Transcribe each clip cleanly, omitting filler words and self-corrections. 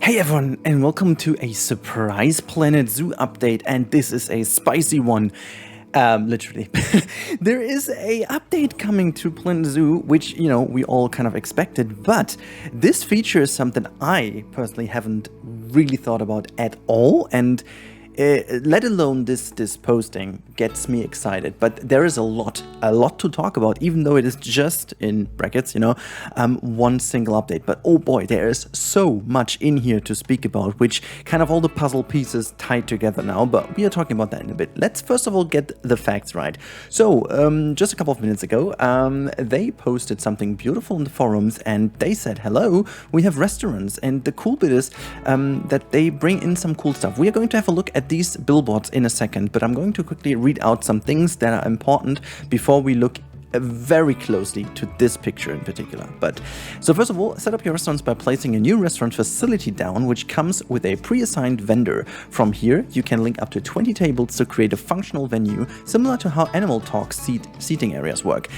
Hey everyone, and welcome to a surprise Planet Zoo update, and this is a spicy one. Literally. There is a update coming to Planet Zoo, which, we all kind of expected, but this feature is something I personally haven't really thought about at all, and let alone this posting gets me excited. But there is a lot to talk about, even though it is just in brackets, one single update. But oh boy, there is so much in here to speak about, which kind of all the puzzle pieces tied together now. But we are talking about that in a bit. Let's first of all get the facts right. So just a couple of minutes ago, they posted something beautiful in the forums, and they said, hello, we have restaurants. And the cool bit is that they bring in some cool stuff. We are going to have a look at these billboards in a second, but I'm going to quickly read out some things that are important before we look very closely to this picture in particular. But so first of all, set up your restaurants by placing a new restaurant facility down, which comes with a pre-assigned vendor. From here, you can link up to 20 tables to create a functional venue, similar to how Animal Talk seating areas work.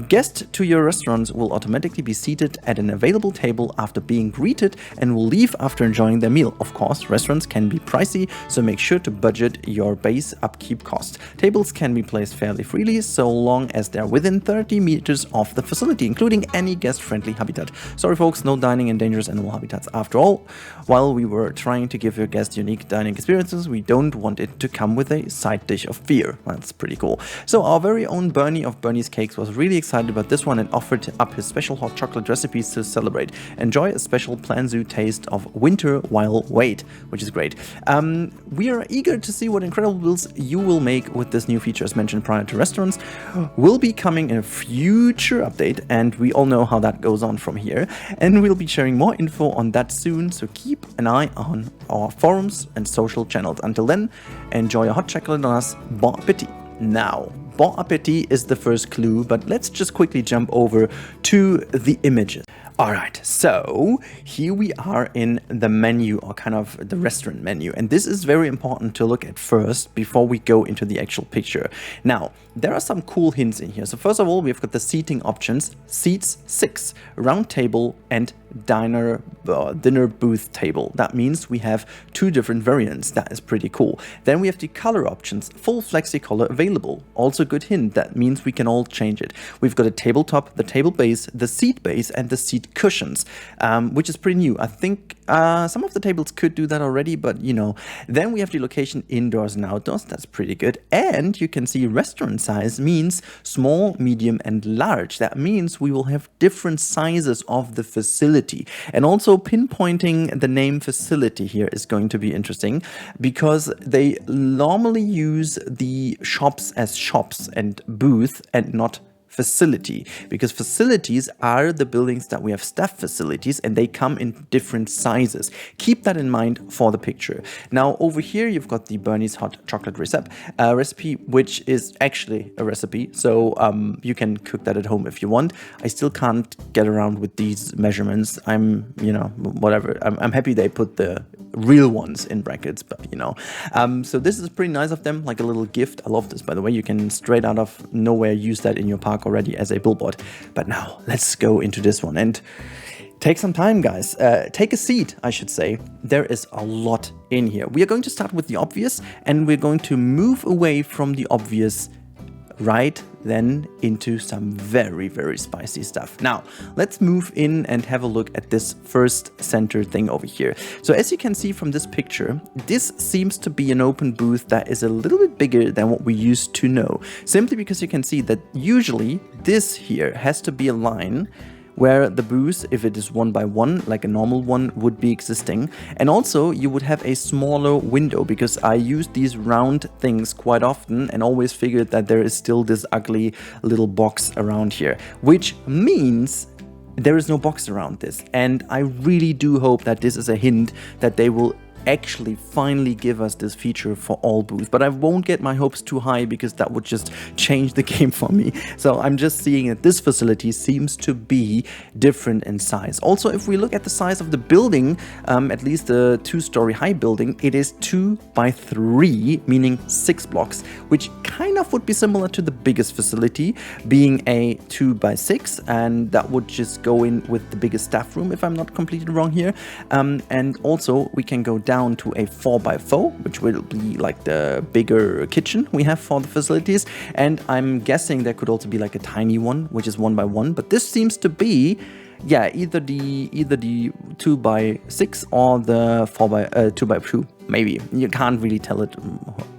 Guests to your restaurants will automatically be seated at an available table after being greeted and will leave after enjoying their meal. Of course, restaurants can be pricey, so make sure to budget your base upkeep cost. Tables can be placed fairly freely, so long as they're within 30 meters of the facility, including any guest-friendly habitat. Sorry folks, no dining in dangerous animal habitats. After all, while we were trying to give your guests unique dining experiences, we don't want it to come with a side dish of fear. That's pretty cool. So our very own Bernie of Bernie's Cakes was really excited about this one and offered up his special hot chocolate recipes to celebrate. Enjoy a special Plan Zoo taste of winter while wait, which is great. We are eager to see what incredible builds you will make with this new feature. As mentioned prior to, restaurants will be coming in a future update, and we all know how that goes on from here, and we'll be sharing more info on that soon, so keep an eye on our forums and social channels. Until then, enjoy a hot chocolate on us. Bon appetit. Now, bon appetit is the first clue, but let's just quickly jump over to the images. Alright, so here we are in the menu, or kind of the restaurant menu, and this is very important to look at first before we go into the actual picture. Now, there are some cool hints in here. So first of all, we've got the seating options: seats 6, round table, and dinner booth table. That means we have 2 different variants. That is pretty cool. Then we have the color options: full flexi color available. Also good hint, that means we can all change it. We've got a tabletop, the table base, the seat base, and the seat cushions, which is pretty new. I think some of the tables could do that already, but Then we have the location indoors and outdoors. That's pretty good. And you can see restaurant size means small, medium, and large. That means we will have different sizes of the facility. And also pinpointing the name facility here is going to be interesting, because they normally use the shops as shops and booth and not facility, because facilities are the buildings that we have staff facilities, and they come in different sizes. Keep that in mind for the picture. Now over here you've got the Bernie's hot chocolate recipe, which is actually a recipe, so you can cook that at home if you want. I still can't get around with these measurements. I'm whatever. I'm happy they put the real ones in brackets, but so this is pretty nice of them, like a little gift. I love this, by the way. You can straight out of nowhere use that in your park already as a billboard. But now let's go into this one and take some time, guys. Take a seat, I should say. There is a lot in here. We are going to start with the obvious, and we're going to move away from the obvious right then into some very, very spicy stuff. Now, let's move in and have a look at this first center thing over here. So as you can see from this picture, this seems to be an open booth that is a little bit bigger than what we used to know, simply because you can see that usually this here has to be a line where the booth, if it is 1 by 1, like a normal one, would be existing. And also you would have a smaller window, because I use these round things quite often and always figured that there is still this ugly little box around here, which means there is no box around this. And I really do hope that this is a hint that they will actually finally give us this feature for all booths. But I won't get my hopes too high because that would just change the game for me. So I'm just seeing that this facility seems to be different in size. Also, if we look at the size of the building, at least the 2-story high building, it is 2 by 3, meaning 6 blocks, which kind of would be similar to the biggest facility being a 2 by 6, and that would just go in with the biggest staff room if I'm not completely wrong here. And also we can go down to a 4 by 4, which will be like the bigger kitchen we have for the facilities. And I'm guessing there could also be like a tiny one, which is 1 by 1, but this seems to be, yeah, either the 2 by 6 or the 2 by 2. Maybe you can't really tell it,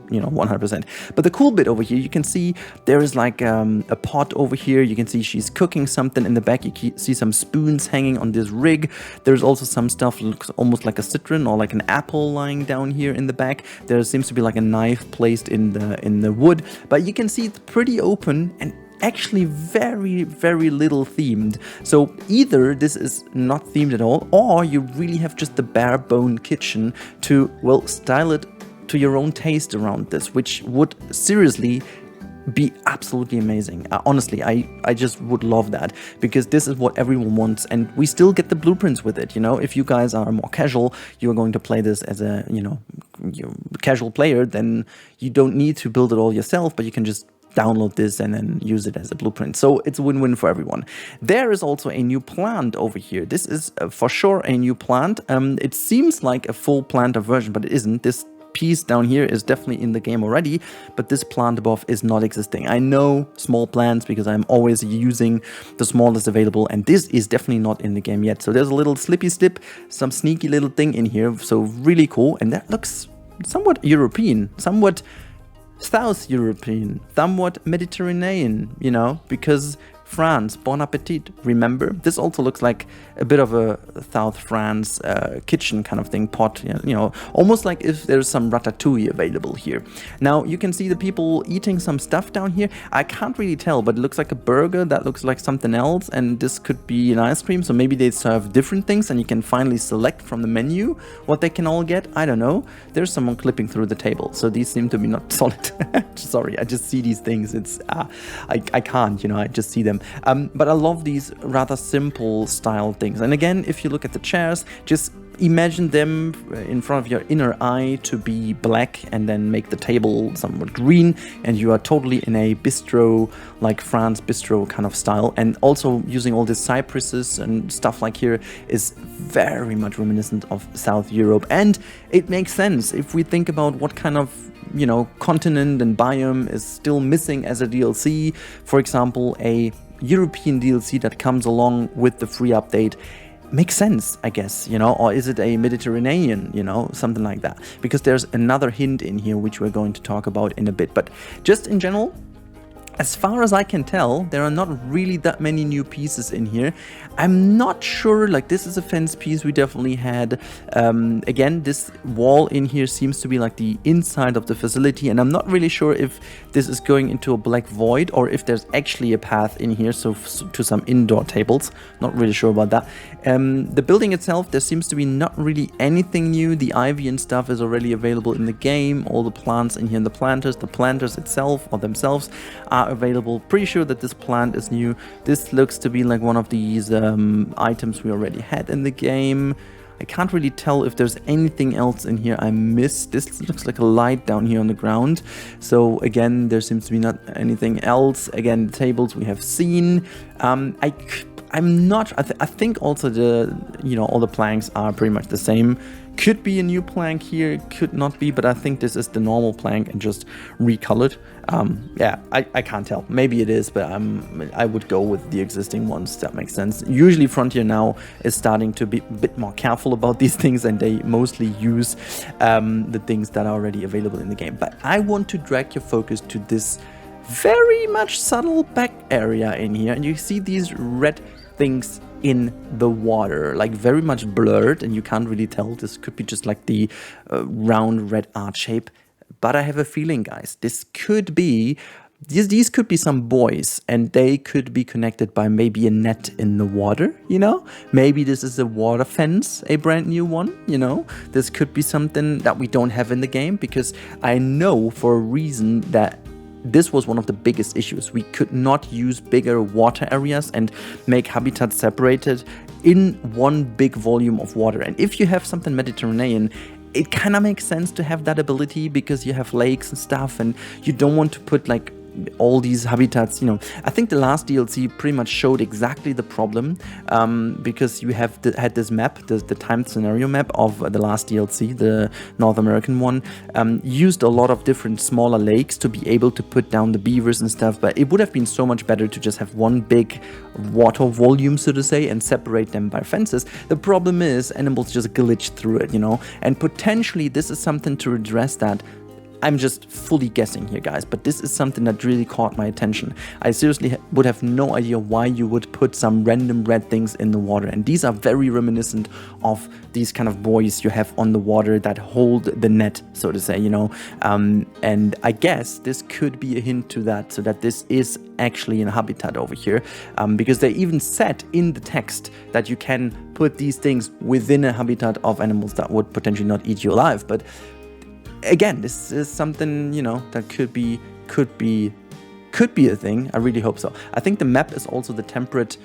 you know, 100%. But the cool bit over here, you can see there is like a pot over here. You can see she's cooking something in the back. You see some spoons hanging on this rig. There's also some stuff looks almost like a citron or like an apple lying down here in the back. There seems to be like a knife placed in the wood. But you can see it's pretty open and actually very little themed. So either this is not themed at all, or you really have just the bare bone kitchen to, well, style it to your own taste around this, which would seriously be absolutely amazing. Honestly, I just would love that, because this is what everyone wants, and we still get the blueprints with it. You know, if you guys are more casual, you're going to play this as a, you know, casual player, then you don't need to build it all yourself, but you can just download this and then use it as a blueprint. So it's a win-win for everyone. There is also a new plant over here. This is for sure a new plant. It seems like a full planter version, but it isn't. This piece down here is definitely in the game already, but this plant above is not existing. I know small plants because I'm always using the smallest available, and this is definitely not in the game yet. So there's a little slippy slip, some sneaky little thing in here. So really cool. And that looks somewhat European, somewhat South European, somewhat Mediterranean, you know, because France, bon appetit, remember? This also looks like a bit of a South France kitchen kind of thing, pot, you know, almost like if there's some ratatouille available here. Now, you can see the people eating some stuff down here. I can't really tell, but it looks like a burger, that looks like something else, and this could be an ice cream, so maybe they serve different things and you can finally select from the menu what they can all get. I don't know. There's someone clipping through the table, so these seem to be not solid. Sorry, I just see these things. It's I can't, you know, I just see them. But I love these rather simple style things. And again, if you look at the chairs, just imagine them in front of your inner eye to be black, and then make the table somewhat green, and you are totally in a bistro, like France bistro kind of style. And also using all these cypresses and stuff like here is very much reminiscent of South Europe. And it makes sense if we think about what kind of, you know, continent and biome is still missing as a DLC. For example, a European DLC that comes along with the free update makes sense, I guess, you know, or is it a Mediterranean, you know, something like that, because there's another hint in here which we're going to talk about in a bit. But just in general, as far as I can tell, there are not really that many new pieces in here. I'm not sure, like this is a fence piece we definitely had. Again, this wall in here seems to be like the inside of the facility, and I'm not really sure if this is going into a black void or if there's actually a path in here, so to some indoor tables. Not really sure about that. The building itself, there seems to be not really anything new. The ivy and stuff is already available in the game. All the plants in here, and the planters itself or themselves are available. Pretty sure that this plant is new. This looks to be like one of these items we already had in the game. I can't really tell if there's anything else in here I missed. This looks like a light down here on the ground. So again, there seems to be not anything else. Again, the tables we have seen. I'm not, I think also the, you know, all the planks are pretty much the same. Could be a new plank here, could not be, but I think this is the normal plank and just recolored. Yeah, I can't tell. Maybe it is, but I would go with the existing ones. That makes sense. Usually Frontier now is starting to be a bit more careful about these things, and they mostly use the things that are already available in the game. But I want to drag your focus to this very much subtle back area in here, and you see these red things in the water, like very much blurred, and you can't really tell. This could be just like the round red arch shape, but I have a feeling, guys, this could be these could be some buoys, and they could be connected by maybe a net in the water, you know? Maybe this is a water fence, a brand new one, you know? This could be something that we don't have in the game, because I know for a reason that this was one of the biggest issues. We could not use bigger water areas and make habitats separated in one big volume of water. And if you have something Mediterranean, it kind of makes sense to have that ability, because you have lakes and stuff, and you don't want to put like all these habitats, you know. I think the last DLC pretty much showed exactly the problem, because you had this map, the timed scenario map of the last DLC, the North American one, used a lot of different smaller lakes to be able to put down the beavers and stuff, but it would have been so much better to just have one big water volume, so to say, and separate them by fences. The problem is animals just glitch through it, you know, and potentially this is something to address that. I'm just fully guessing here, guys, but this is something that really caught my attention. I seriously would have no idea why you would put some random red things in the water, and these are very reminiscent of these kind of buoys you have on the water that hold the net, so to say, you know. And I guess this could be a hint to that, so that this is actually in a habitat over here, because they even said in the text that you can put these things within a habitat of animals that would potentially not eat you alive. But again, this is something, you know, that could be a thing. I really hope so. I think the map is also the temperate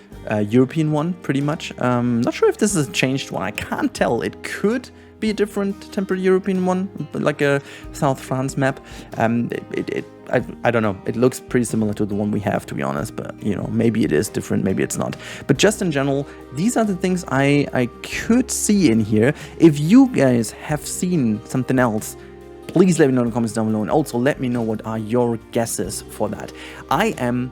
European one, pretty much. Not sure if this is a changed one. I can't tell. It could be a different temperate European one, like a South France map. I don't know. It looks pretty similar to the one we have, to be honest. But, you know, maybe it is different, maybe it's not. But just in general, these are the things I could see in here. If you guys have seen something else, please let me know in the comments down below, and also let me know what are your guesses for that. I am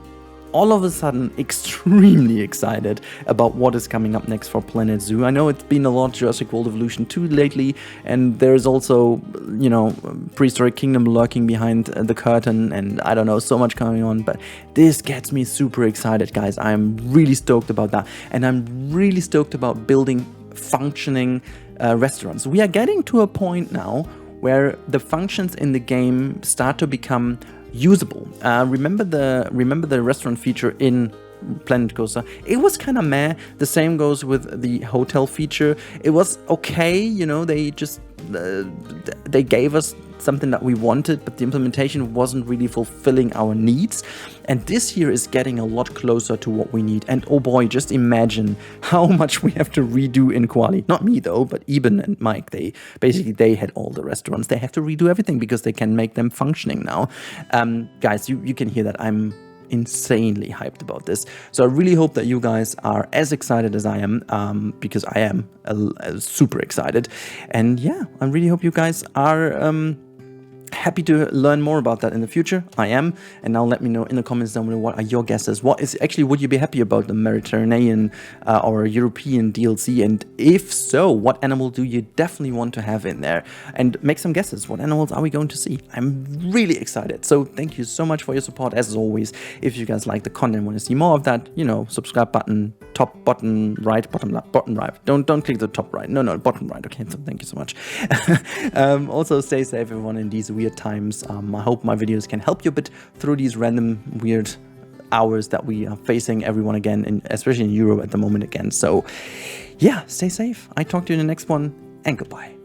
all of a sudden extremely excited about what is coming up next for Planet Zoo. I know it's been a lot Jurassic World Evolution 2 lately, and there's also, you know, Prehistoric Kingdom lurking behind the curtain, and I don't know, so much going on, but this gets me super excited, guys. I'm really stoked about that, and I'm really stoked about building functioning restaurants. We are getting to a point now where the functions in the game start to become usable. Remember the restaurant feature in Planet Coaster? It was kind of meh. The same goes with the hotel feature. It was okay, you know, they just they gave us something that we wanted, but the implementation wasn't really fulfilling our needs. And this here is getting a lot closer to what we need. And oh boy, just imagine how much we have to redo in Quali. Not me though, but Eben and Mike, they had all the restaurants. They have to redo everything because they can make them functioning now. Guys, you can hear that I'm insanely hyped about this. So I really hope that you guys are as excited as I am, because I am super excited. And yeah, I really hope you guys are happy to learn more about that in the future. I am. And now let me know in the comments down below, what are your guesses? What is actually, would you be happy about the Mediterranean or European DLC? And if so, what animal do you definitely want to have in there? And make some guesses. What animals are we going to see? I'm really excited. So thank you so much for your support, as always. If you guys like the content, want to see more of that, you know, subscribe button, top, bottom right, bottom left, bottom right. Don't click the top right. No, bottom right. Okay, so thank you so much. Also, stay safe, everyone, in these weird times. I hope my videos can help you a bit through these random weird hours that we are facing, everyone again, especially in Europe at the moment again. So yeah, stay safe. I talk to you in the next one, and goodbye.